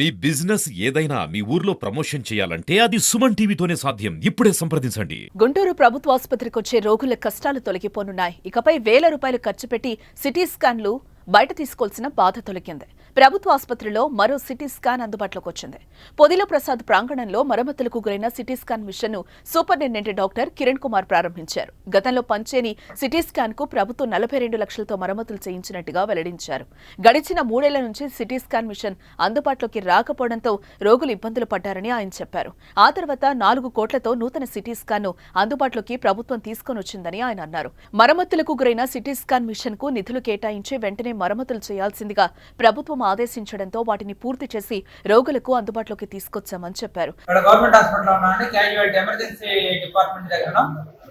మీ business ఏదైనా మీ ఊర్లో promotion చేయాలంటే అది సుమన్ టీవీతోనే సాధ్యం. ఇప్పుడే సంప్రదించండి. గుంటూరు ప్రభుత్వ ఆసుపత్రికి వచ్చే రోగుల కష్టాలు తొలగిపోనున్నాయి. ఇకపై వేల రూపాయలు ఖర్చు పెట్టి సిటీ స్కాన్లు బయట తీసుకోవాల్సిన బాధ తొలగింది. ప్రభుత్వ ఆసుపత్రిలో మరో సిటీ స్కాన్ అందుబాటులోకి వచ్చింది. పొదిల ప్రసాద్ ప్రాంగణంలో మరమ్మతులకు గురైన సిటీ స్కాన్ మిషన్ ను సూపరింటెండెంట్ డాక్టర్ కిరణ్ కుమార్ ప్రారంభించారు. గతంలో పనిచేయని సిటీ స్కాన్ కు ప్రభుత్వం 42 లక్షలతో మరమ్మతులు చేయించినట్టుగా వెల్లడించారు. గడిచిన 3 ఏళ్ల నుంచి సిటీ స్కాన్ మిషన్ అందుబాటులోకి రాకపోవడంతో రోగులు ఇబ్బందులు పడ్డారని ఆయన చెప్పారు. ఆ తర్వాత 4 కోట్లతో నూతన సిటీ స్కాన్ ను అందుబాటులోకి ప్రభుత్వం తీసుకొని వచ్చిందని ఆయన అన్నారు. మరమ్మతులకు గురైన సిటీ స్కాన్ మిషన్ కు నిధులు కేటాయించి వెంటనే మరమ్మతులు చేయాల్సిందిగా ప్రభుత్వం ఆదేశించడంతో వాటిని పూర్తి చేసి రోగులకు అందుబాటులోకి తీసుకొచ్చామని చెప్పారు. గవర్నమెంట్ హాస్పిటల్ ఉన్నామండి, క్యాజువాలిటీ ఎమర్జెన్సీ డిపార్ట్మెంట్ దగ్గర.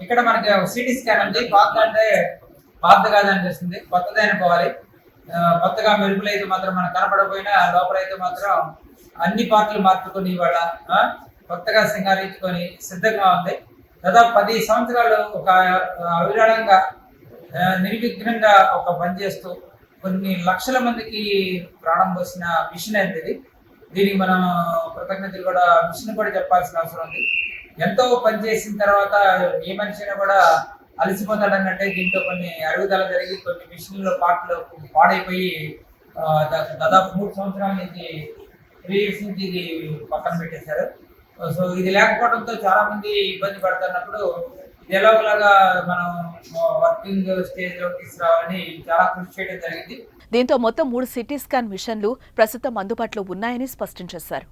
ఇక్కడ మనకి సిటీ స్కాన్ ఉంది. పాత కాదు అనిపిస్తుంది, కొత్తది అనుకోవాలి. కొత్తగా మెరుపులు అయితే మాత్రం మనకు కనపడకపోయినా లోపల అయితే మాత్రం అన్ని పార్ట్లు మార్చుకొని ఇవాళ కొత్తగా సింగారించుకొని సిద్ధంగా ఉంది. దాదాపు 10 సంవత్సరాలు ఒక అవిరాళంగా నిర్విఘ్నంగా ఒక పనిచేస్తూ కొన్ని లక్షల మందికి ప్రాణం పోసిన మిషన్ అయింది ఇది. దీనికి మనం కృతజ్ఞతలు కూడా మిషన్ కూడా చెప్పాల్సిన అవసరం ఉంది. ఎంతో పనిచేసిన తర్వాత ఏ మనిషి అయినా కూడా అలసిపోతాడనంటే దీంట్లో కొన్ని అరుగుదల జరిగి కొన్ని మిషన్లో పార్ట్లు పాడైపోయి దాదాపు 3 సంవత్సరాల నుంచి 3 years నుంచి ఇది పక్కన పెట్టేశారు. సో ఇది లేకపోవడంతో చాలా మంది ఇబ్బంది పడుతున్నప్పుడు ఇది ఎలాగోలాగా మనం వర్కింగ్ స్టేజ్ లో తీసుకురావాలని చాలా కృషి చేయడం జరిగింది. దీంతో మొత్తం 3 సిటీ స్కాన్ మిషన్లు ప్రస్తుతం అందుబాటులో ఉన్నాయని స్పష్టం చేశారు.